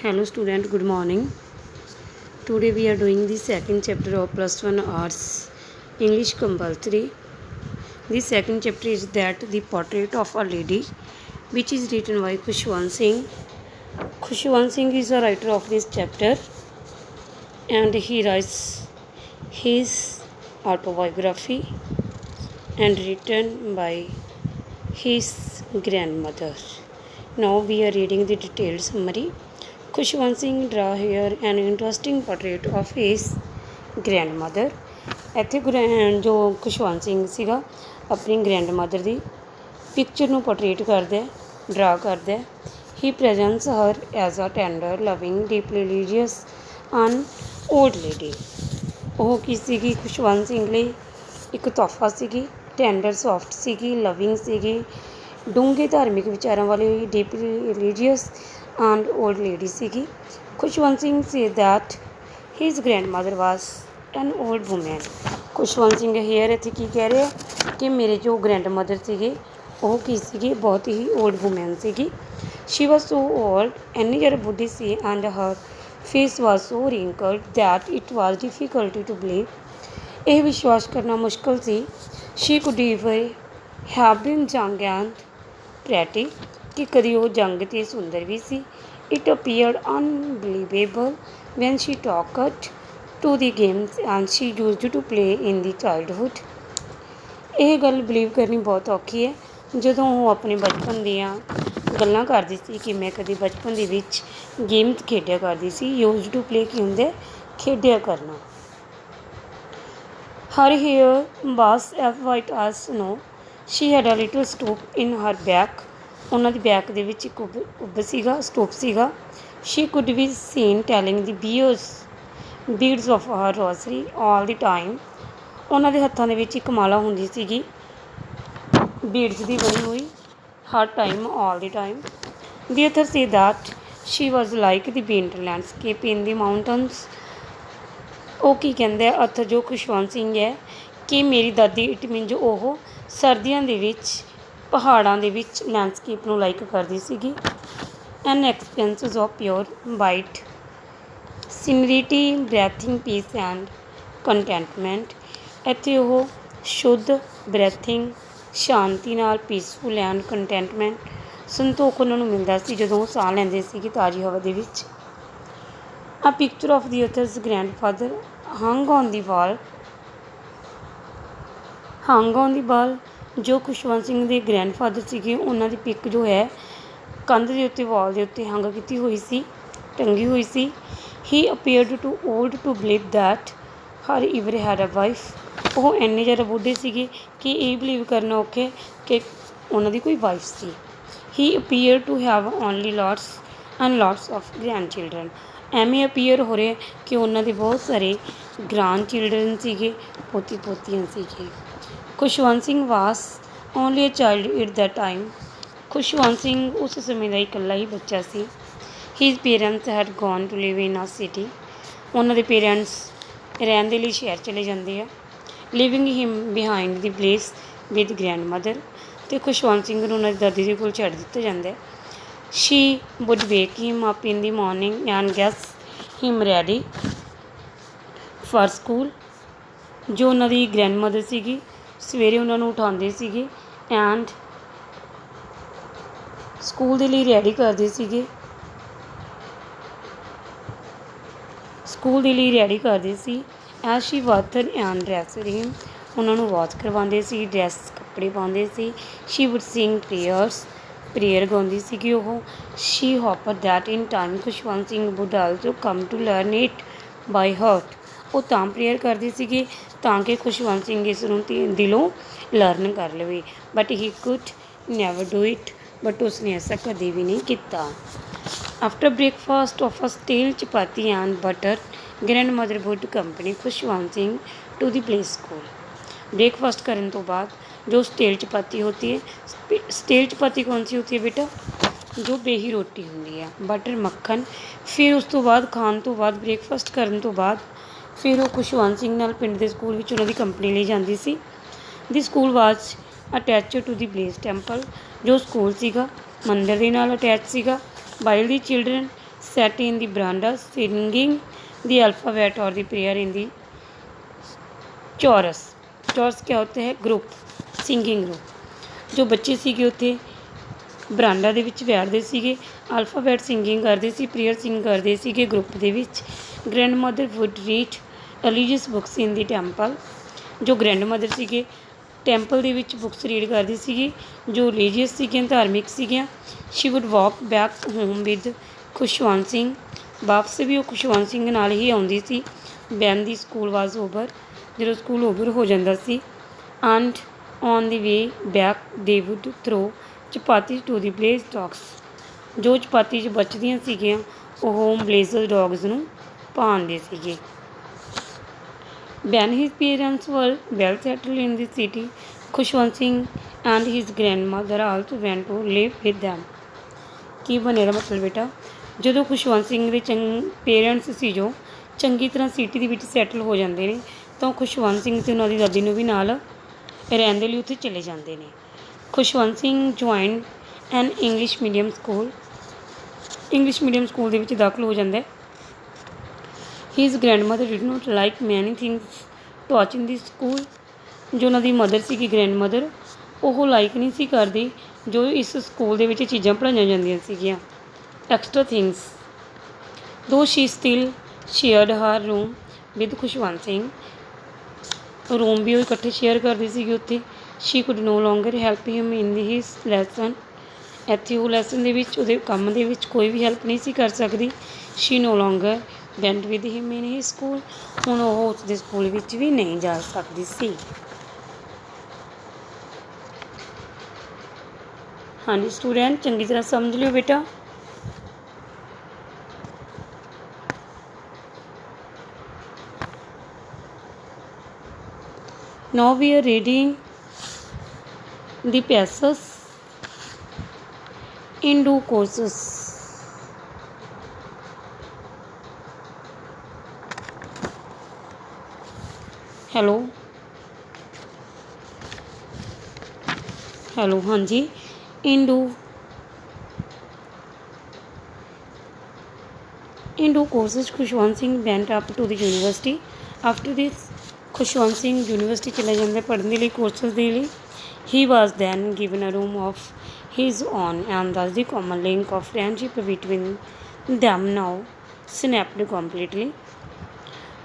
Hello student, good morning. Today we are doing the second chapter of plus 1 arts English compulsory. The second chapter is that the portrait of a lady, which is written by Khushwant Singh. Khushwant Singh is the writer of this chapter and he writes his autobiography and written by his grandmother. Now we are reading the detailed summary. Khushwant Singh draw here an interesting portrait of his grandmother. ਇੱਥੇ ਜੋ ਖੁਸ਼ਵੰਤ ਸਿੰਘ ਸੀਗਾ ਆਪਣੀ grandmother ਦੀ picture ਨੂੰ portrait ਕਰਦਾ draw ਕਰਦਾ he presents her as a tender loving deeply religious an old lady. ਉਹ ਕੀ ਸੀਗੀ ਖੁਸ਼ਵੰਤ ਸਿੰਘ ਲਈ ਇੱਕ ਤੋਹਫਾ ਸੀਗੀ, ਟੈਂਡਰ ਸੌਫਟ ਸੀਗੀ, ਲਵਿੰਗ ਸੀਗੀ, ਡੂੰਘੇ ਧਾਰਮਿਕ ਵਿਚਾਰਾਂ ਵਾਲੀ deeply religious and old lady ਸੀਗੀ। Khushwant Singh said that his grandmother was an old woman। Khushwant Singh here ਇੱਥੇ ਕੀ ਕਹਿ ਰਿਹਾ ਕਿ ਮੇਰੇ ਜੋ ਗ੍ਰੈਂਡਮਦਰ ਸੀਗੇ ਉਹ ਕੀ ਸੀਗੇ, ਬਹੁਤ ਹੀ ਓਲਡ ਵੂਮੈਨ ਸੀਗੀ। she was so old, ਇੰਨੀ ਜ਼ਿਆਦਾ ਬੁੱਢੀ ਸੀ and her face was so wrinkled that it was difficult to believe। ਇਹ ਵਿਸ਼ਵਾਸ ਕਰਨਾ ਮੁਸ਼ਕਿਲ ਸੀ। she could even have been young and pretty, ਕਿ ਕਦੀ ਉਹ ਜੰਗ ਅਤੇ ਸੁੰਦਰ ਵੀ ਸੀ। It appeared unbelievable when she talked to the games and she used to play in the childhood. ਇਹ ਗੱਲ ਬਿਲੀਵ ਕਰਨੀ ਬਹੁਤ ਔਖੀ ਹੈ ਜਦੋਂ ਉਹ ਆਪਣੇ ਬਚਪਨ ਦੀਆਂ ਗੱਲਾਂ ਕਰਦੀ ਸੀ ਕਿ ਮੈਂ ਕਦੀ ਬਚਪਨ ਦੇ ਵਿੱਚ ਗੇਮਸ ਖੇਡਿਆ ਕਰਦੀ ਸੀ। ਯੂਜ਼ ਟੂ ਪਲੇ ਕੀ ਹੁੰਦਾ, ਖੇਡਿਆ ਕਰਨਾ। Her hair was as white as snow, she had a little stoop in her back. ਉਹਨਾਂ ਦੀ ਬੈਕ ਦੇ ਵਿੱਚ ਇੱਕ ਉੱਬ ਸੀਗਾ, ਸਟੂਪ ਸੀਗਾ। She could be seen telling the beads of her rosary all the time. ਉਹਨਾਂ ਦੇ ਹੱਥਾਂ ਦੇ ਵਿੱਚ ਇੱਕ ਮਾਲਾ ਹੁੰਦੀ ਸੀਗੀ ਬੀਡਸ ਦੀ ਬਣੀ ਹੋਈ, ਹਰ time all the time. The ਅਥਰ say that Shri was like the painter landscape ਇਨ ਦੀ ਮਾਊਂਟਨਸ। ਉਹ ਕੀ ਕਹਿੰਦੇ ਆ ਅਥਰ ਜੋ ਖੁਸ਼ਵੰਤ ਸਿੰਘ ਹੈ ਕਿ ਮੇਰੀ ਦਾਦੀ ਇਟ ਮੀਨਜ਼ ਉਹ ਸਰਦੀਆਂ ਦੇ ਵਿੱਚ ਪਹਾੜਾਂ ਦੇ ਵਿੱਚ ਲੈਂਡਸਕੇਪ ਨੂੰ ਲਾਈਕ ਕਰਦੀ ਸੀਗੀ। An expanses of pure white serenity breathing peace and contentment. ਇੱਥੇ ਉਹ ਸ਼ੁੱਧ ਬ੍ਰੈਥਿੰਗ ਸ਼ਾਂਤੀ ਨਾਲ ਪੀਸਫੁਲ ਐਂਡ ਕੰਟੈਂਟਮੈਂਟ ਸੰਤੋਖ ਉਹਨਾਂ ਨੂੰ ਮਿਲਦਾ ਸੀ ਜਦੋਂ ਉਹ ਸਾਹ ਲੈਂਦੇ ਸੀਗੇ ਤਾਜ਼ੀ ਹਵਾ ਦੇ ਵਿੱਚ। A picture of the author's grandfather hung on the wall. ਜੋ ਖੁਸ਼ਵੰਤ ਸਿੰਘ ਦੇ ਗ੍ਰੈਂਡਫਾਦਰ ਸੀਗੇ ਉਹਨਾਂ ਦੀ ਪਿਕ ਜੋ ਹੈ ਕੰਧ ਦੇ ਉੱਤੇ ਵਾਲ ਦੇ ਉੱਤੇ ਹੰਗ ਕੀਤੀ ਹੋਈ ਸੀ, ਟੰਗੀ ਹੋਈ ਸੀ। He appeared too old to believe that her ever had a wife. ਉਹ ਇੰਨੇ ਜ਼ਿਆਦਾ ਬੁੱਢੇ ਸੀਗੇ ਕਿ ਇਹ ਬਿਲੀਵ ਕਰਨਾ ਔਖਾ ਕਿ ਉਹਨਾਂ ਦੀ ਕੋਈ ਵਾਈਫ ਸੀ। He appear to have only lots and lots of grandchildren. ਐਵੇਂ ਅਪੀਅਰ ਹੋ ਰਿਹਾ ਕਿ ਉਹਨਾਂ ਦੇ ਬਹੁਤ ਸਾਰੇ ਗ੍ਰਾਂਡ ਚਿਲਡਰਨ ਸੀਗੇ, ਪੋਤੀ ਪੋਤੀਆਂ ਸੀਗੇ। Khushwant Singh was only a child at the time. Khushwant Singh ਉਸ ਸਮੇਂ ਦਾ ਇਕੱਲਾ ਹੀ ਬੱਚਾ ਸੀ। His parents had gone to live in a city. ਉਹਨਾਂ ਦੇ ਪੇਰੈਂਟਸ ਰਹਿਣ ਦੇ ਲਈ ਸ਼ਹਿਰ ਚਲੇ ਜਾਂਦੇ ਆ। Living him behind the place with grandmother. ਅਤੇ ਖੁਸ਼ਵੰਤ ਸਿੰਘ ਨੂੰ ਉਹਨਾਂ ਦੀ ਦਾਦੀ ਦੇ ਕੋਲ ਛੱਡ ਦਿੱਤਾ ਜਾਂਦਾ। She would wake him up in the morning and gets him ready for school. ਜੋ ਉਹਨਾਂ ਦੀ ਗ੍ਰੈਂਡਮਦਰ ਸੀਗੀ ਸਵੇਰੇ ਉਹਨਾਂ ਨੂੰ ਉਠਾਉਂਦੇ ਸੀਗੇ ਐਂਡ ਸਕੂਲ ਦੇ ਲਈ ਰੈਡੀ ਕਰਦੇ ਸੀ। ਐਜ਼ ਸ਼ੀ ਵਾਥਰ ਐਂਡ ਡਰੈਸਡ ਹਿਮ। ਉਹਨਾਂ ਨੂੰ ਵਾਸ਼ ਕਰਵਾਉਂਦੇ ਸੀ, ਡਰੈਸ ਕੱਪੜੇ ਪਾਉਂਦੇ ਸੀ। ਸ਼ੀ ਵੁੱਡ ਸਿੰਗ ਪ੍ਰੇਅਰ ਗਾਉਂਦੀ ਸੀਗੀ ਉਹ। She hoped that in time Khushwant Singh would also come to learn it by heart. ਉਹ ਤਾਂ ਪ੍ਰੇਅਰ ਕਰਦੇ ਸੀਗੇ ਤਾਂ ਕਿ ਖੁਸ਼ਵੰਤ ਸਿੰਘ ਇਸ ਨੂੰ ਦਿਲੋਂ ਲਰਨ ਕਰ ਲਵੇ। But he could never do it. But ਉਸਨੇ ਐਸਾ ਕਦੇ ਵੀ ਨਹੀਂ ਕੀਤਾ। After breakfast of a stale chapati and butter grandmother would company Khushwant Singh to the play school. Breakfast करने तो बाद जो स्टील चपाती होती है, स्टील चपाती कौन सी होती है बेटा, जो बेही रोटी होंगी है, बटर मक्खन। फिर उस तो बाद खान तो बाद ब्रेकफास्ट करने तो बाद फिर वो खुशवंत सिंह नाल पिंड के स्कूल विच उन्हां दी कंपनी लई जांदी सी। The school was attach to the bless temple. जो स्कूल सीगा मंदिर दे नाल अटैच सीगा। While the children sat in the veranda singing the alphabet or the prayer in the chorus. Chorus क्या होता है? Group, singing group. जो बच्चे ਸੀਗੇ ਉੱਥੇ ਬਰਾਂਡਾ ਦੇ ਵਿੱਚ ਬੈਠਦੇ ਸੀਗੇ, ਅਲਫਾਬੈਟ ਸਿੰਗਿੰਗ ਕਰਦੇ ਸੀ, ਪ੍ਰੇਅਰ ਸਿੰਗ ਕਰਦੇ ਸੀਗੇ ਗਰੁੱਪ ਦੇ ਵਿੱਚ। Grandmother would read religious books in the temple. ਜੋ ਗ੍ਰੈਂਡ ਮਦਰ ਸੀਗੇ ਟੈਂਪਲ ਦੇ ਵਿੱਚ ਬੁੱਕਸ ਰੀਡ ਕਰਦੀ ਸੀਗੀ ਜੋ ਰਿਲੀਜੀਅਸ ਸੀਗੀਆਂ, ਧਾਰਮਿਕ ਸੀਗੀਆਂ। She would walk back home with Khushwant Singh. ਵਾਪਸ ਵੀ ਉਹ ਖੁਸ਼ਵੰਤ ਸਿੰਘ ਨਾਲ ਹੀ ਆਉਂਦੀ ਸੀ। When the school was over, ਜਦੋਂ ਸਕੂਲ ਓਵਰ ਹੋ ਜਾਂਦਾ ਸੀ। And on the way back they would throw chapati to the village dogs. ਜੋ ਚਪਾਤੀ 'ਚ ਬਚਦੀਆਂ ਸੀਗੀਆਂ ਉਹ ਬਲੇਜ਼ਰ ਡੌਗਸ ਨੂੰ ਪਾਉਂਦੇ ਸੀਗੇ। When his parents were well settle in the city, Khushwant Singh and his grandmother also went to live with them. ਕੀ ਬਣਿਆ ਇਹਦਾ ਮਤਲਬ ਬੇਟਾ? ਜਦੋਂ ਖੁਸ਼ਵੰਤ ਸਿੰਘ ਦੇ ਪੇਰੈਂਟਸ ਸੀ ਜੋ ਚੰਗੀ ਤਰ੍ਹਾਂ ਸਿਟੀ ਦੇ ਵਿੱਚ ਸੈਟਲ ਹੋ ਜਾਂਦੇ ਨੇ ਤਾਂ ਖੁਸ਼ਵੰਤ ਸਿੰਘ ਅਤੇ ਉਹਨਾਂ ਦੀ ਦਾਦੀ ਨੂੰ ਵੀ ਨਾਲ ਰਹਿਣ ਦੇ ਲਈ ਉੱਥੇ ਚਲੇ ਜਾਂਦੇ ਨੇ। Khushwant Singh join an English medium school, English medium school ਦੇ ਵਿੱਚ ਦਾਖਲ ਹੋ ਜਾਂਦਾ ਹੈ। His grandmother did not like many things taught in the school. ਜੋ ਉਹਨਾਂ ਦੀ ਮਦਰ ਸੀਗੀ ਗ੍ਰੈਂਡ ਮਦਰ, ਉਹ ਲਾਈਕ ਨਹੀਂ ਸੀ ਕਰਦੀ ਜੋ ਇਸ ਸਕੂਲ ਦੇ ਵਿੱਚ ਚੀਜ਼ਾਂ ਪੜ੍ਹਾਈਆਂ ਜਾਂਦੀਆਂ ਸੀਗੀਆਂ, extra things. Though she still shared her room with Khushwant Singh. Room ਵੀ ਉਹ ਇਕੱਠੇ ਸ਼ੇਅਰ ਕਰਦੀ ਸੀਗੀ ਉੱਥੇ। She could no longer help him in his lesson. ਇੱਥੇ ਉਹ ਲੈਸਨ ਦੇ ਵਿੱਚ ਉਹਦੇ ਕੰਮ ਦੇ ਵਿੱਚ ਕੋਈ ਵੀ ਹੈਲਪ ਨਹੀਂ ਸੀ ਕਰ ਸਕਦੀ। She no longer went with him in his school. ਹੁਣ ਉਹ ਉਸਦੇ ਸਕੂਲ ਵਿੱਚ ਵੀ ਨਹੀਂ ਜਾ ਸਕਦੀ ਸੀ। ਹਾਂਜੀ ਸਟੂਡੈਂਟ, ਚੰਗੀ ਤਰ੍ਹਾਂ ਸਮਝ ਲਿਓ ਬੇਟਾ। Now we are reading the passages in due courses. Hello hello हाँ जी। in due courses Khushwant Singh went up to the university. after this Khushwant Singh university ਚਲਾ ਜਾਂਦਾ ਪੜ੍ਹਨ ਦੇ ਲਈ, ਕੋਰਸਿਸ ਦੇ ਲਈ। He was then given a room of his own and thus the common link of friendship between them now snapped completely.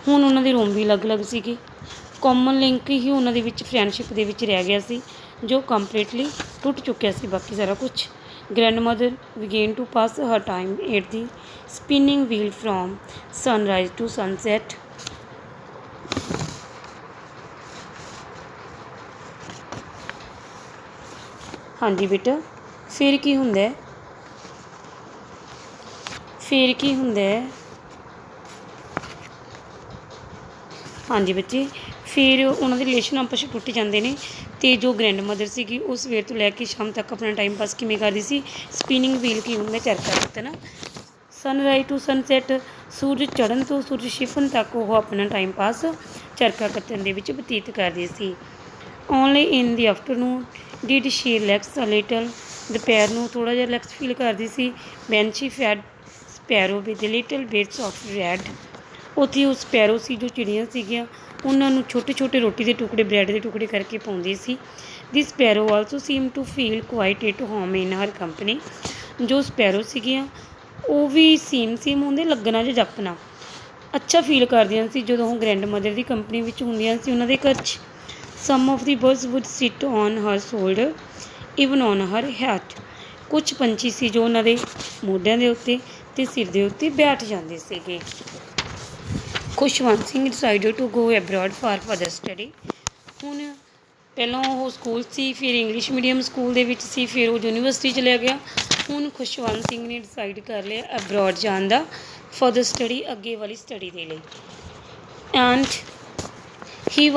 ਹੁਣ ਉਹਨਾਂ ਦੇ ਰੂਮ ਵੀ ਅਲੱਗ-ਅਲੱਗ ਸੀਗੇ, ਕਾਮਨ ਲਿੰਕ ਹੀ ਉਹਨਾਂ ਦੇ ਵਿੱਚ ਫਰੈਂਡਸ਼ਿਪ ਦੇ ਵਿੱਚ ਰਹਿ ਗਿਆ ਸੀ ਜੋ ਕੰਪਲੀਟਲੀ ਟੁੱਟ ਚੁੱਕਿਆ ਸੀ ਬਾਕੀ ਸਾਰਾ ਕੁਛ। Grandmother began to pass her time at the spinning wheel from sunrise to sunset. ਹਾਂਜੀ ਬੇਟਾ, ਫਿਰ ਕੀ ਹੁੰਦਾ? ਫਿਰ ਕੀ ਹੁੰਦਾ? ਹਾਂਜੀ ਬੱਚੇ, ਫਿਰ ਉਹਨਾਂ ਦੇ ਰਿਲੇਸ਼ਨ ਆਪਸ 'ਚ ਟੁੱਟ ਜਾਂਦੇ ਨੇ ਅਤੇ ਜੋ ਗ੍ਰੈਂਡ ਮਦਰ ਸੀਗੀ ਉਹ ਸਵੇਰ ਤੋਂ ਲੈ ਕੇ ਸ਼ਾਮ ਤੱਕ ਆਪਣਾ ਟਾਈਮ ਪਾਸ ਕਿਵੇਂ ਕਰਦੀ ਸੀ? ਸਪਿਨਿੰਗ ਵੀਲ ਕੀ ਹੁੰਦਾ? ਚਰਖਾ ਕੱਤਣਾ। ਸਨਰਾਈਜ਼ ਟੂ ਸਨਸੈਟ, ਸੂਰਜ ਚੜ੍ਹਨ ਤੋਂ ਸੂਰਜ ਛਿਪਣ ਤੱਕ ਉਹ ਆਪਣਾ ਟਾਈਮ ਪਾਸ ਚਰਖਾ ਕੱਤਣ ਦੇ ਵਿੱਚ ਬਤੀਤ ਕਰਦੀ ਸੀ। Only in the afternoon did she relax a little, ਦੁਪਹਿਰ ਨੂੰ ਥੋੜ੍ਹਾ ਜਿਹਾ ਰਿਲੈਕਸ ਫੀਲ ਕਰਦੀ ਸੀ। When she fed sparrow with little bits of bread, ਉੱਥੇ ਉਹ ਸਪੈਰੋ ਸੀ ਜੋ ਚਿੜੀਆਂ ਸੀਗੀਆਂ ਉਹਨਾਂ ਨੂੰ ਛੋਟੇ ਛੋਟੇ ਰੋਟੀ ਦੇ ਟੁਕੜੇ, ਬ੍ਰੈਡ ਦੇ ਟੁਕੜੇ ਕਰਕੇ ਪਾਉਂਦੀ ਸੀ। The sparrow also seem to feel quite at home in her company. ਜੋ ਸਪੈਰੋ ਸੀਗੀਆਂ ਉਹ ਵੀ ਸੀਮ ਹੁੰਦੇ ਲੱਗਣਾ ਜਾਂ ਜਪਣਾ ਅੱਛਾ ਫੀਲ ਕਰਦੀਆਂ ਸੀ ਜਦੋਂ ਉਹ ਗ੍ਰੈਂਡ ਮਦਰ ਦੀ ਕੰਪਨੀ ਵਿੱਚ ਹੁੰਦੀਆਂ ਸੀ ਉਹਨਾਂ ਦੇ ਘਰ 'ਚ। Some of the birds would sit on her shoulder even on her head, ਕੁਛ ਪੰਛੀ ਸੀ ਜੋ ਉਹਨਾਂ ਦੇ ਮੋਢਿਆਂ ਦੇ ਉੱਤੇ ਅਤੇ ਸਿਰ ਦੇ ਉੱਤੇ ਬੈਠ ਜਾਂਦੇ ਸੀਗੇ। Khushwant Singh decided to go abroad for further study. ਹੁਣ ਪਹਿਲਾਂ ਉਹ ਸਕੂਲ ਸੀ, ਫਿਰ ਇੰਗਲਿਸ਼ ਮੀਡੀਅਮ ਸਕੂਲ ਦੇ ਵਿੱਚ ਸੀ, ਫਿਰ ਉਹ ਯੂਨੀਵਰਸਿਟੀ ਚਲਿਆ ਗਿਆ। ਹੁਣ ਖੁਸ਼ਵੰਤ ਸਿੰਘ ਨੇ ਡਿਸਾਈਡ ਕਰ ਲਿਆ ਅਬਰੋਡ ਜਾਣ ਦਾ, ਫਰਦਰ ਸਟੱਡੀ ਅੱਗੇ ਵਾਲੀ ਸਟੱਡੀ ਦੇ ਲਈ। And he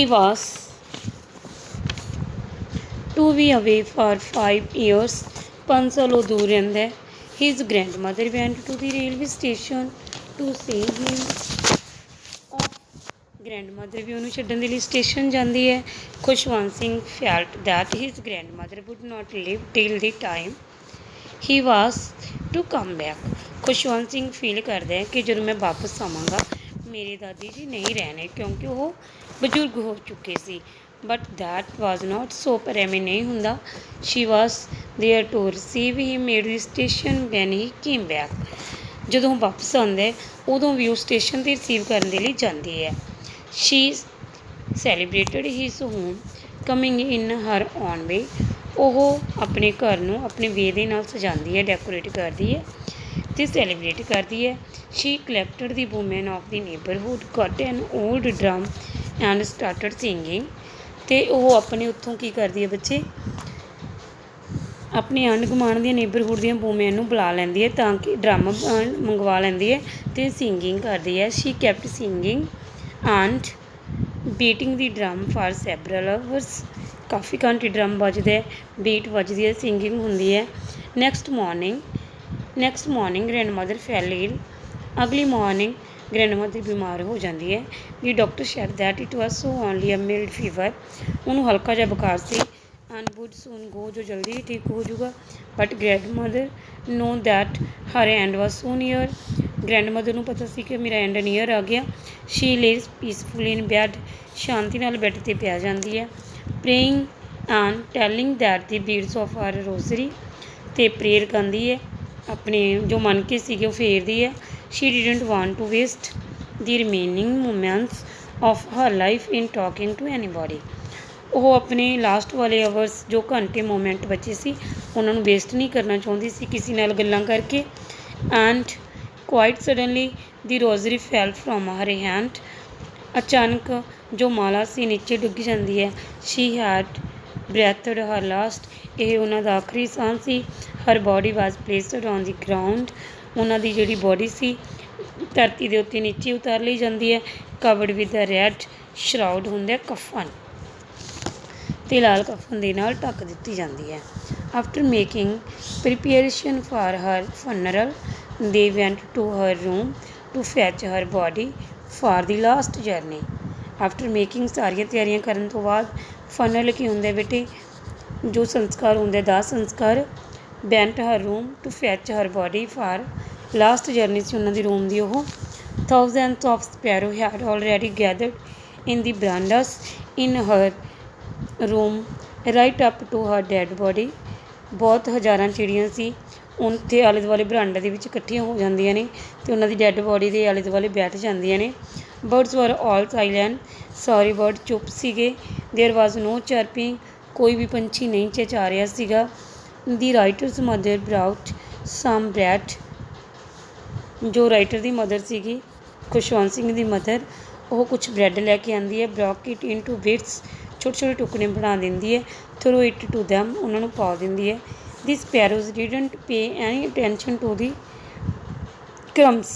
was to be away for 5 years। 5 ਸਾਲ ਉਹ ਦੂਰ ਰਹਿੰਦਾ ਹੈ। His grandmother went to the railway station to see him off grandmother ਵੀ ਉਹਨੂੰ ਛੱਡਣ ਦੇ ਲਈ ਸਟੇਸ਼ਨ ਜਾਂਦੀ ਹੈ। Khushwant Singh felt that his grandmother would not live till the time he was to come back. Khushwant Singh feel ਕਰਦਾ ਹੈ ਕਿ ਜਦੋਂ ਮੈਂ ਵਾਪਸ ਆਵਾਂਗਾ ਮੇਰੇ ਦਾਦੀ ਜੀ ਨਹੀਂ ਰਹਿਣੇ, ਕਿਉਂਕਿ ਉਹ ਬਜ਼ੁਰਗ ਹੋ ਚੁੱਕੇ ਸੀ। ਬਟ ਦੈਟ ਵਾਜ਼ ਨਾਟ ਸੋ, ਪਰ ਐਵੇਂ ਨਹੀਂ ਹੁੰਦਾ। She was there to receive he made the station when he came back. ਜਦੋਂ ਉਹ ਵਾਪਸ ਆਉਂਦਾ ਉਦੋਂ ਵੀ ਉਹ ਸਟੇਸ਼ਨ 'ਤੇ ਰਿਸੀਵ ਕਰਨ ਦੇ ਲਈ ਜਾਂਦੀ ਹੈ। She celebrated his homecoming in her own way. ਉਹ ਆਪਣੇ ਘਰ ਨੂੰ ਆਪਣੇ ਵੇ ਦੇ ਨਾਲ ਸਜਾਉਂਦੀ ਹੈ, ਡੈਕੋਰੇਟ ਕਰਦੀ ਹੈ ਅਤੇ ਸੈਲੀਬ੍ਰੇਟ ਕਰਦੀ ਹੈ। She collected the women of the neighbourhood got an old drum and started singing. ਅਤੇ ਉਹ ਆਪਣੇ ਉੱਥੋਂ ਕੀ ਕਰਦੀ ਹੈ ਬੱਚੇ, ਆਪਣੇ ਆਂਢ ਗੁਆਂਢ ਦੀਆਂ ਨੇਬਰਹੁੱਡ ਦੀਆਂ ਵੂਮੈਨ ਨੂੰ ਬੁਲਾ ਲੈਂਦੀ ਹੈ ਤਾਂ ਕਿ ਡਰਮ ਮੰਗਵਾ ਲੈਂਦੀ ਹੈ ਅਤੇ ਸਿੰਗਿੰਗ ਕਰਦੀ ਹੈ। She kept singing and beating the drum for several hours. ਕਾਫੀ ਘੰਟੇ ਡਰਮ ਵੱਜਦੇ, ਬੀਟ ਵੱਜਦੀ ਹੈ, ਸਿੰਗਿੰਗ ਹੁੰਦੀ ਹੈ। Next morning grandmother fell ill. ਅਗਲੀ ਮਾਰਨਿੰਗ ਗ੍ਰੈਂਡਮਦਰ ਬਿਮਾਰ ਹੋ ਜਾਂਦੀ ਹੈ। The doctor said that it was so only a mild fever. ਉਹਨੂੰ ਹਲਕਾ ਜਿਹਾ ਬੁਖਾਰ ਸੀ। ਐਂਡ ਵੁੱਡ ਸੂਨ ਗੋ, ਜੋ ਜਲਦੀ ਹੀ ਠੀਕ ਹੋ ਜਾਊਗਾ। But grandmother know that her end was so near. Grandmother ਨੂੰ ਪਤਾ ਸੀ ਕਿ ਮੇਰਾ ਐਂਡ ਨੀਅਰ ਆ ਗਿਆ। She lays peacefully in bed. ਸ਼ਾਂਤੀ ਨਾਲ ਬੈੱਡ 'ਤੇ ਪੈ ਜਾਂਦੀ ਹੈ। Praying and telling that the beads of her rosary. ਅਤੇ ਪ੍ਰੇਅਰ ਕਰਦੀ ਹੈ, ਆਪਣੇ ਜੋ ਮੰਨ ਕੇ ਸੀਗੇ ਉਹ ਫੇਰਦੀ ਹੈ। She didn't want to waste the remaining moments of her life in talking to anybody. ਉਹ ਆਪਣੇ ਲਾਸਟ ਵਾਲੇ ਆਵਰਸ ਜੋ ਘੰਟੇ ਮੂਮੈਂਟ ਬਚੇ ਸੀ ਉਹਨਾਂ ਨੂੰ ਵੇਸਟ ਨਹੀਂ ਕਰਨਾ ਚਾਹੁੰਦੀ ਸੀ ਕਿਸੇ ਨਾਲ ਗੱਲਾਂ ਕਰਕੇ। And quite suddenly the rosary fell from her hand. ਅਚਾਨਕ ਜੋ ਮਾਲਾ ਸੀ ਨੀਚੇ ਡਿੱਗ ਜਾਂਦੀ ਹੈ। She had breathed her last. ਇਹ ਉਹਨਾਂ ਦਾ ਆਖਰੀ ਸਾਹ ਸੀ। Her body was placed on the ground. ਉਹਨਾਂ ਦੀ ਜਿਹੜੀ ਬੋਡੀ ਸੀ ਧਰਤੀ ਦੇ ਉੱਤੇ ਨੀਚੇ ਉਤਾਰ ਲਈ ਜਾਂਦੀ ਹੈ। ਕਵਰਡ ਵਿਦ ਅ ਰੈਡ ਸ਼ਰਾਊਡ ਹੁੰਦਾ ਕਫਨ, ਅਤੇ ਲਾਲ ਕਫਨ ਦੇ ਨਾਲ ਢੱਕ ਦਿੱਤੀ ਜਾਂਦੀ ਹੈ। After making preparation for her funeral they went to her room to fetch her body for the last journey. After making ਸਾਰੀਆਂ ਤਿਆਰੀਆਂ ਕਰਨ ਤੋਂ ਬਾਅਦ, ਫਨਰਲ ਕੀ ਹੁੰਦਾ ਬੇਟੇ, ਜੋ ਸੰਸਕਾਰ ਹੁੰਦੇ ਦਾਹ ਸੰਸਕਾਰ। Went her room to fetch her body for last journey ਸੀ ਉਹਨਾਂ ਦੀ ਰੂਮ ਦੀ। ਉਹ thousands of sparrow had already gathered in the verandas in her room right up to her dead body. ਬਹੁਤ ਹਜ਼ਾਰਾਂ ਚਿੜੀਆਂ ਸੀ ਉੱਥੇ ਆਲੇ ਦੁਆਲੇ ਬਰਾਂਡੇ ਦੇ ਵਿੱਚ ਇਕੱਠੀਆਂ ਹੋ ਜਾਂਦੀਆਂ ਨੇ ਅਤੇ ਉਹਨਾਂ ਦੀ ਡੈਡ ਬੋਡੀ ਦੇ ਆਲੇ ਦੁਆਲੇ ਬੈਠ ਜਾਂਦੀਆਂ ਨੇ। ਬਰਡਸ ਵਰ ਆਲ ਸਾਈਲੈਂਟ। ਸਾਰੇ ਬਰਡ ਚੁੱਪ ਸੀਗੇ। ਦੇਅਰ ਵਾਜ਼ ਨੋ ਚਰਪਿੰਗ। ਕੋਈ ਵੀ ਪੰਛੀ ਨਹੀਂ ਚਹਿਚਹਾ ਰਿਹਾ ਸੀਗਾ। ਦੀ ਰਾਈਟਰਸ ਮਦਰ ਬਰਾਊਟ ਸਮ ਬ੍ਰੈਡ। ਜੋ ਰਾਈਟਰ ਦੀ ਮਦਰ ਸੀਗੀ, ਖੁਸ਼ਵੰਤ ਸਿੰਘ ਦੀ ਮਦਰ, ਉਹ ਕੁਛ ਬ੍ਰੈਡ ਲੈ ਕੇ ਆਉਂਦੀ ਹੈ। Broke it into bits. ਛੋਟੇ ਛੋਟੇ ਟੁਕੜੇ ਬਣਾ ਦਿੰਦੀ ਹੈ। Throw it to them. ਉਹਨਾਂ ਨੂੰ ਪਾ ਦਿੰਦੀ ਹੈ। The sparrows didn't pay any attention to the crumbs.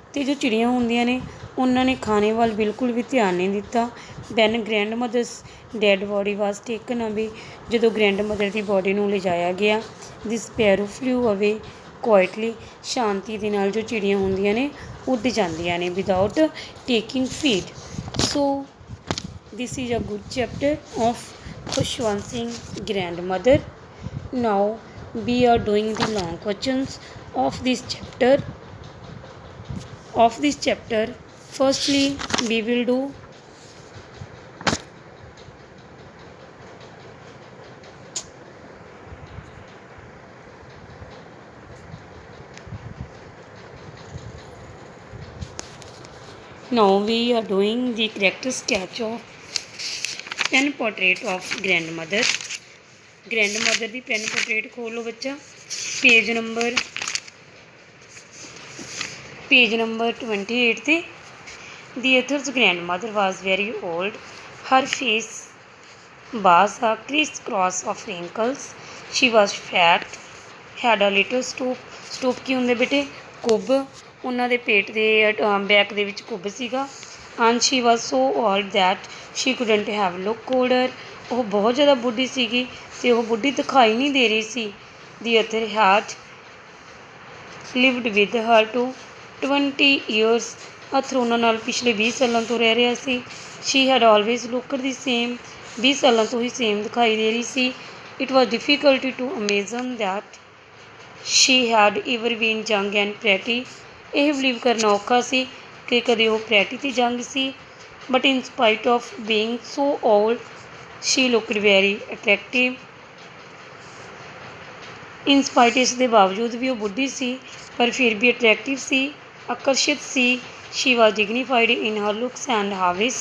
ਅਤੇ ਜੋ ਚਿੜੀਆਂ ਹੁੰਦੀਆਂ ਨੇ ਉਹਨਾਂ ਨੇ ਖਾਣੇ ਵੱਲ ਬਿਲਕੁਲ ਵੀ ਧਿਆਨ ਨਹੀਂ ਦਿੱਤਾ। When grandmother's dead body was taken away. ਜਦੋਂ ਗ੍ਰੈਂਡ ਮਦਰ ਦੀ ਬੋਡੀ ਨੂੰ ਲਿਜਾਇਆ ਗਿਆ। ਦੀ ਸਪੈਰੋ ਫਲਿਊ ਅਵੇ ਕੁਆਇਟਲੀ। ਸ਼ਾਂਤੀ ਦੇ ਨਾਲ ਜੋ ਚਿੜੀਆਂ ਹੁੰਦੀਆਂ ਨੇ ਉੱਡ ਜਾਂਦੀਆਂ ਨੇ without taking feed. So this is a good chapter of Khushwant Singh grandmother. Now we are doing the long questions of this chapter. Firstly we will do the character sketch of pen portrait of grandmother. grandmother the PAN portrait ਖੋਲ ਲਓ ਬੱਚਾ। Page number 28 ਤੇ। ਦੀ ਅਥਰਸ grandmother was very old. Her face was a criss-cross of wrinkles. She was fat, had a little stoop. stoop ਕੀ ਹੁੰਦੇ ਬੇਟੇ? ਕੁੱਬ। ਉਹਨਾਂ ਦੇ ਪੇਟ ਦੇ ਬੈਕ ਦੇ ਵਿੱਚ ਕੁੱਬ ਸੀਗਾ। and she was so old that she couldn't have looked older. ਉਹ ਬਹੁਤ ਜ਼ਿਆਦਾ ਬੁੱਢੀ ਸੀਗੀ ਅਤੇ ਉਹ ਬੁੱਢੀ ਦਿਖਾਈ ਨਹੀਂ ਦੇ ਰਹੀ ਸੀ। ਦੀ ਅਥਰ had lived with her to 20 years. ਹੱਥ ਉਹਨਾਂ ਨਾਲ ਪਿਛਲੇ 20 ਸਾਲਾਂ ਤੋਂ ਰਹਿ ਰਿਹਾ ਸੀ। She had always looked the same, 20 ਸਾਲਾਂ ਤੋਂ ਹੀ ਸੇਮ ਦਿਖਾਈ ਦੇ ਰਹੀ ਸੀ। It was difficult to imagine that she had ever been young and pretty. ਇਹ ਬਿਲੀਵ ਕਰਨਾ ਔਖਾ ਸੀ ਕਿ ਕਦੇ ਉਹ ਪ੍ਰੈਟੀ ਤੇ ਯੰਗ ਸੀ। But in spite of being so old she looked very attractive. In spite ਇਸ ਦੇ ਬਾਵਜੂਦ ਵੀ ਉਹ ਬੁੱਢੀ ਸੀ ਪਰ ਫਿਰ ਵੀ ਅਟਰੈਕਟਿਵ ਸੀ, ਆਕਰਸ਼ਿਤ ਸੀ। She was dignified in her looks and ਹਾਵਿਸ।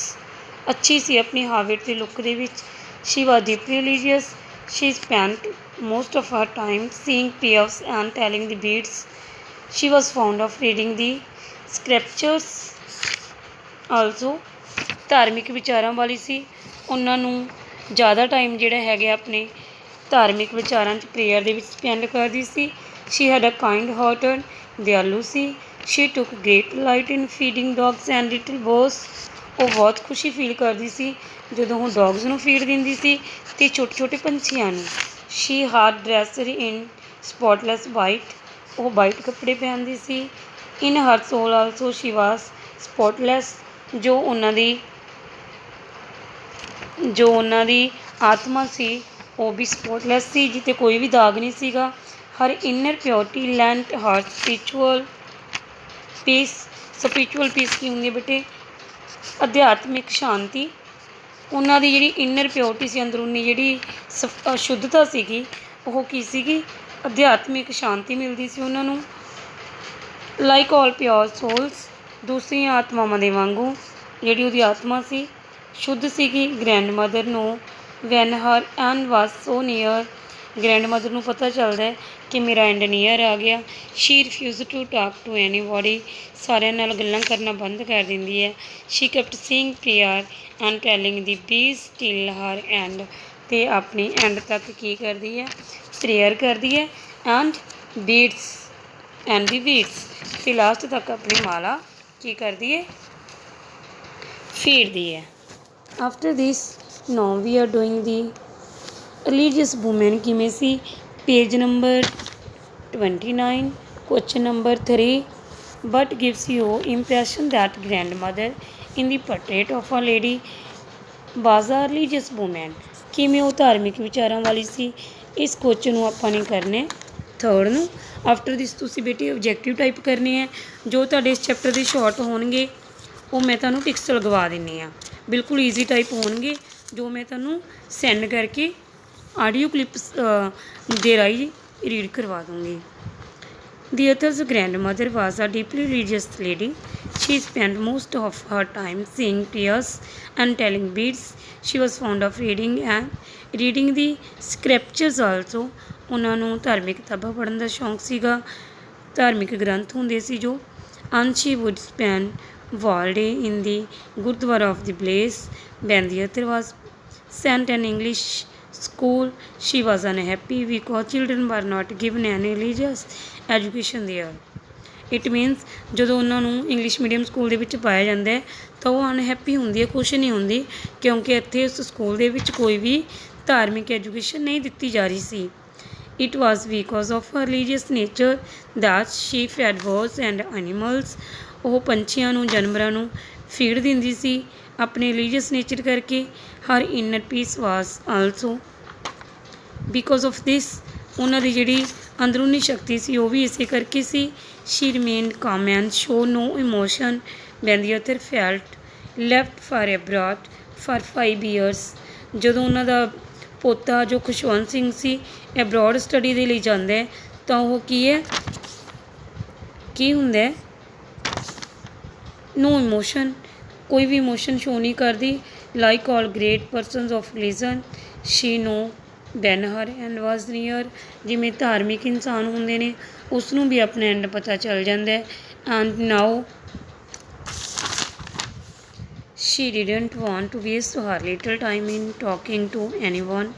ਅੱਛੀ ਸੀ ਆਪਣੀ ਹਾਵਿਟ ਅਤੇ ਲੁੱਕ ਦੇ ਵਿੱਚ। She was deeply religious. She spent most of her time seeing prayers and telling the beads. She was fond of reading the scriptures also. ਧਾਰਮਿਕ ਵਿਚਾਰਾਂ ਵਾਲੀ ਸੀ। ਉਹਨਾਂ ਨੂੰ ਜ਼ਿਆਦਾ ਟਾਈਮ ਜਿਹੜਾ ਹੈਗਾ ਆਪਣੇ ਧਾਰਮਿਕ ਵਿਚਾਰਾਂ 'ਚ ਪ੍ਰੇਅਰ ਦੇ ਵਿੱਚ ਸਪੈਂਡ ਕਰਦੀ ਸੀ। She had a kind hearted, ਦਿਆਲੂ ਸੀ। She took great delight in feeding dogs and little boys. ਉਹ ਬਹੁਤ ਖੁਸ਼ੀ ਫੀਲ ਕਰਦੀ ਸੀ ਜਦੋਂ ਉਹ ਡੌਗਸ ਨੂੰ ਫੀਡ ਦਿੰਦੀ ਸੀ ਅਤੇ ਛੋਟੇ ਛੋਟੇ ਪੰਛੀਆਂ ਨੂੰ। ਸ਼ੀ ਹਾਰ ਡਰੈਸਡ ਇਨ ਸਪੋਟਲੈਸ ਵਾਈਟ। ਉਹ ਵਾਈਟ ਕੱਪੜੇ ਪਹਿਨਦੀ ਸੀ। ਇਨ ਹਰ ਸੋਲ ਆਲਸੋ ਸ਼ੀ ਵਾਜ਼ ਸਪੋਟਲੈਸ। ਜੋ ਉਹਨਾਂ ਦੀ ਆਤਮਾ ਸੀ ਉਹ ਵੀ ਸਪੋਟਲੈਸ ਸੀ, ਜਿੱਤੇ ਕੋਈ ਵੀ ਦਾਗ ਨਹੀਂ ਸੀਗਾ। ਹਰ ਇਨਰ ਪਿਓਰਟੀ ਲੈਂਟ ਹਰ ਸਪਿਰਿਚੁਅਲ ਪੀਸ। ਸਪਿਰਿਚੁਅਲ ਪੀਸ ਕੀ ਹੁੰਦੀ ਹੈ ਬੇਟੇ? ਅਧਿਆਤਮਿਕ ਸ਼ਾਂਤੀ। ਉਹਨਾਂ ਦੀ ਜਿਹੜੀ ਇਨਰ ਪਿਓਰਟੀ ਸੀ, ਅੰਦਰੂਨੀ ਜਿਹੜੀ ਸ਼ੁੱਧਤਾ ਸੀਗੀ, ਉਹ ਕੀ ਸੀਗੀ? ਅਧਿਆਤਮਿਕ ਸ਼ਾਂਤੀ ਮਿਲਦੀ ਸੀ ਉਹਨਾਂ ਨੂੰ। ਲਾਈਕ ਆਲ ਪਿਓਰ ਸੋਲਸ, ਦੂਸਰੀਆਂ ਆਤਮਾਵਾਂ ਦੇ ਵਾਂਗੂ ਜਿਹੜੀ ਉਹਦੀ ਆਤਮਾ ਸੀ ਸ਼ੁੱਧ ਸੀਗੀ। ਗ੍ਰੈਂਡ ਮਦਰ ਨੂੰ when her end was so near. Grandmother ਨੂੰ ਪਤਾ ਚੱਲਦਾ ਕਿ ਮੇਰਾ ਐਂਡ ਨੀਅਰ ਆ ਗਿਆ। She refuses to talk to anybody. ਸਾਰਿਆਂ ਨਾਲ ਗੱਲਾਂ ਕਰਨਾ ਬੰਦ ਕਰ ਦਿੰਦੀ ਹੈ। She kept saying prayer and telling the beads till Har and. ਅਤੇ ਆਪਣੀ ਐਂਡ ਤੱਕ ਕੀ ਕਰਦੀ ਹੈ? ਪ੍ਰੇਅਰ ਕਰਦੀ ਹੈ and beads and the beads. ਅਤੇ ਲਾਸਟ ਤੱਕ ਆਪਣੀ ਮਾਲਾ ਕੀ ਕਰਦੀ ਹੈ? ਫੇਰਦੀ ਹੈ। After this now we are doing the religious woman ਕਿਵੇਂ ਸੀ? Page number 29, question number 3। What gives you impression that grandmother in the portrait of a lady was a religious woman? ਕਿਵੇਂ ਉਹ ਧਾਰਮਿਕ ਵਿਚਾਰਾਂ ਵਾਲੀ ਸੀ? ਇਸ ਕੁਐਸਚਨ ਨੂੰ ਆਪਾਂ ਨੇ ਕਰਨਾ ਥਰਡ ਨੂੰ। ਆਫਟਰ ਦਿਸ ਤੁਸੀਂ ਬੇਟੇ ਓਬਜੈਕਟਿਵ ਟਾਈਪ ਕਰਨੇ ਹੈ। ਜੋ ਤੁਹਾਡੇ ਇਸ ਚੈਪਟਰ ਦੇ ਸ਼ਾਰਟ ਹੋਣਗੇ ਉਹ ਮੈਂ ਤੁਹਾਨੂੰ ਟਿਕਸ ਲਗਵਾ ਦਿੰਦੀ ਹਾਂ। ਬਿਲਕੁਲ ਈਜ਼ੀ ਟਾਈਪ ਹੋਣਗੇ ਜੋ ਮੈਂ ਤੁਹਾਨੂੰ ਸੈਂਡ ਕਰਕੇ ਆਡੀਓ ਕਲਿੱਪਸ ਦੇ ਰਾਹੀਂ ਰੀਡ ਕਰਵਾ ਦੂੰਗੀ। The author's grandmother was a deeply religious lady. She spent most of her time saying prayers and telling beads. She was fond of reading the scriptures also. ਉਹਨਾਂ ਨੂੰ ਧਾਰਮਿਕ ਕਿਤਾਬਾਂ ਪੜ੍ਹਨ ਦਾ ਸ਼ੌਂਕ ਸੀਗਾ। ਧਾਰਮਿਕ ਗ੍ਰੰਥ ਹੁੰਦੇ ਸੀ ਜੋ। And she would spend all day in the Gurdwara of the place. When the author was sent an English school, she was unhappy because children were not given any religious education there. It means ਜਦੋਂ ਉਹਨਾਂ ਨੂੰ English medium school ਦੇ ਵਿੱਚ ਪਾਇਆ ਜਾਂਦਾ ਹੈ ਤਾਂ ਉਹ ਅਨਹੈਪੀ ਹੁੰਦੀ ਹੈ, ਖੁਸ਼ ਨਹੀਂ ਹੁੰਦੀ, ਕਿਉਂਕਿ ਇੱਥੇ ਉਸ ਸਕੂਲ ਦੇ ਵਿੱਚ ਕੋਈ ਵੀ ਧਾਰਮਿਕ ਐਜੂਕੇਸ਼ਨ ਨਹੀਂ ਦਿੱਤੀ ਜਾ ਰਹੀ ਸੀ। It was because of religious nature that she fed birds and animals. ਉਹ ਪੰਛੀਆਂ ਨੂੰ, ਜਾਨਵਰਾਂ ਨੂੰ ਫੀਡ ਦਿੰਦੀ ਸੀ ਆਪਣੇ ਰਿਲੀਜੀਅਸ ਨੇਚਰ ਕਰਕੇ। Her inner peace was also because of this. ਉਹਨਾਂ ਦੀ ਜਿਹੜੀ ਅੰਦਰੂਨੀ ਸ਼ਕਤੀ ਸੀ ਉਹ ਵੀ ਇਸੇ ਕਰਕੇ ਸੀ। She remained calm and show no emotion when the author felt left for abroad for 5 years। ਜਦੋਂ ਉਹਨਾਂ ਦਾ ਪੋਤਾ ਜੋ ਖੁਸ਼ਵੰਤ ਸਿੰਘ ਸੀ ਅਬਰੋਡ ਸਟੱਡੀ ਦੇ ਲਈ ਜਾਂਦਾ ਹੈ ਤਾਂ ਉਹ ਕੀ ਹੁੰਦਾ? ਨੋ ਇਮੋਸ਼ਨ, ਕੋਈ ਵੀ ਇਮੋਸ਼ਨ ਸ਼ੋ ਨਹੀਂ ਕਰਦੀ। Like all great persons of religion she know when her end was near. ਜਿਵੇਂ ਧਾਰਮਿਕ ਇਨਸਾਨ ਹੁੰਦੇ ਨੇ ਉਸ ਨੂੰ ਵੀ ਆਪਣਾ ਐਂਡ ਪਤਾ ਚੱਲ ਜਾਂਦਾ ਹੈ। And now she didn't want to waste her little time in talking to anyone.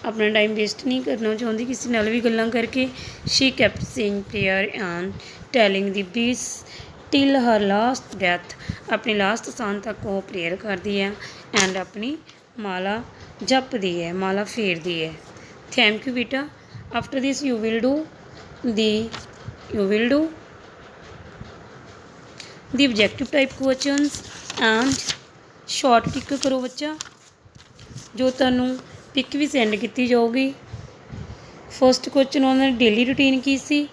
ਆਪਣਾ ਟਾਈਮ ਵੇਸਟ ਨਹੀਂ ਕਰਨਾ ਚਾਹੁੰਦੀ ਕਿਸੇ ਨਾਲ ਵੀ ਗੱਲਾਂ ਕਰਕੇ। She kept saying prayer and telling the beads till her last death. ਆਪਣੀ ਲਾਸਟ ਸਾਹ ਤੱਕ ਉਹ ਪ੍ਰੇਅਰ ਕਰਦੀ ਹੈ ਐਂਡ ਆਪਣੀ ਮਾਲਾ ਜਪਦੀ ਹੈ, ਮਾਲਾ ਫੇਰਦੀ ਹੈ। ਥੈਂਕ ਯੂ ਬੇਟਾ। After this you will do the objective type questions and short tick करो बच्चा, जो तुहानू पिक भी सेंड की जाऊगी। फर्स्ट क्वेश्चन उन्होंने डेली रूटीन की सी।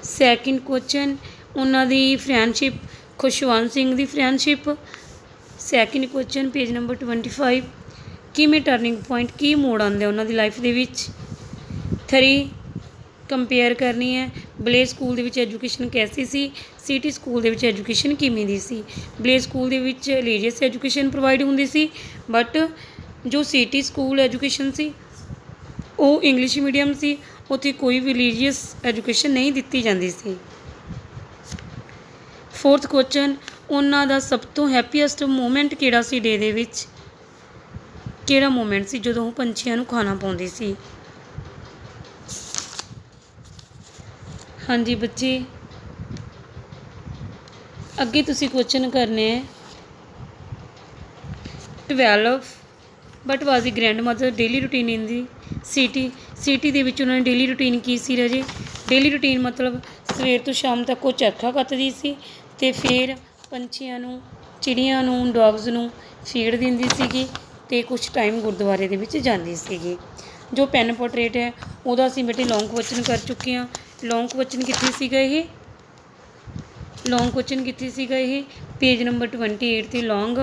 सैकेंड क्वेश्चन उन्होंने फ्रेंडशिप खुशवंत सिंह की friendship. Second question page number 25 किमें टर्निंग पॉइंट की मोड़ आंदे उन्होंने लाइफ के विच। 3 कंपेयर करनी है ब्लेज स्कूल दे विच एजुकेशन कैसी सी, सिटी स्कूल दे विच एजुकेशन किमें दी सी। ब्लेज स्कूल दे विच रिलीजियस एजुकेशन प्रोवाइड हुंदी सी, बट जो सिटी स्कूल एजुकेशन सी वो इंग्लिश मीडियम सी, उत्थे कोई भी रिलीजियस एजुकेशन नहीं दिती जाती सी। फोर्थ क्वेश्चन उन्हां दा सब तो हैप्पीएस्ट मोमेंट किहड़ा सी डे दे विच, किहड़ा मोमेंट सी जदों पंछियां नूं खाना पाउंदी सी। हाँ जी बच्चे, अगे तुसी क्वेश्चन करने हैं। 12 but was the grandmother daily routine in the city. City दे विच उन्होंने डेली रूटीन की सी राजे। डेली रूटीन मतलब सवेर तो शाम तक वो चरखा कतदी सी ते फिर पंछियां नूं, चिड़ियां नूं, डॉग्स नूं फीड दिंदी सीगी ते कुछ टाइम गुरुद्वारे दे विच जांदी सीगी। जो पेन पोर्ट्रेट है उहदा असीं बेटे लॉन्ग क्वेश्चन कर चुके हैं। लॉन्ग क्वेश्चन कित्थे सीगा ये, लॉन्ग क्वेश्चन कित्थे सीगा ये पेज नंबर 28 ते लॉन्ग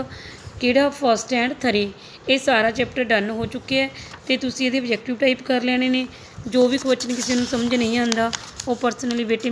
किहड़ा फर्स्ट एंड 3। ये सारा चैप्टर डन हो चुके हैं तो तुसीं इहदे ऑब्जेक्टिव टाइप कर लेने ने। जो भी क्वेश्चन किसी नूं समझ नहीं आंदा वो परसनली बेटे